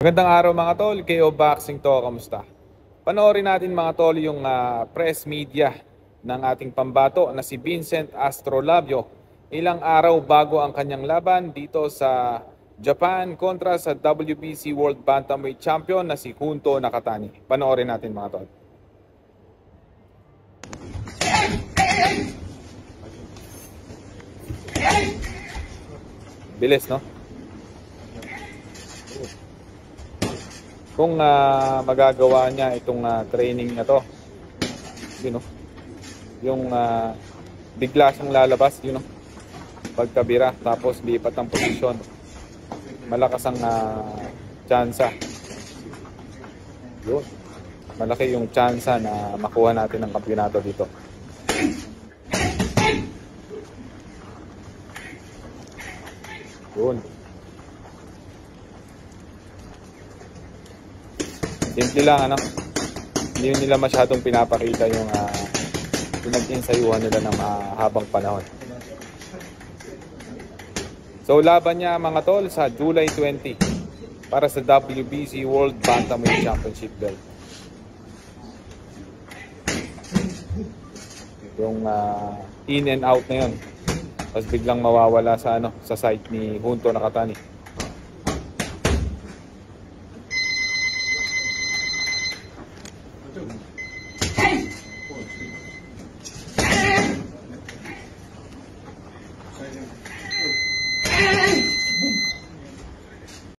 Magandang araw mga tol, KO Boxing to, kamusta? Panoorin natin mga tol yung press media ng ating pambato na si Vincent Astrolabio ilang araw bago ang kanyang laban dito sa Japan kontra sa WBC World Bantamweight Champion na si Junto Nakatani. Panoorin natin mga tol. Bilis, no? Kung magagawa niya itong training na to, yung bigla siyang lalabas, pagkabira, tapos lipat ang posisyon, malakas ang tsansa. Yun, malaki yung tsansa na makuha natin ang kampiyonato dito. Yun. Simple lang, hindi nila masyadong pinapakita yung pinag-insayuhan nila ng habang panahon. So laban niya mga tol sa July 20 para sa WBC World Bantamweight Championship belt. Yung in and out na yun. Tapos biglang mawawala sa sa site ni Junto Nakatani.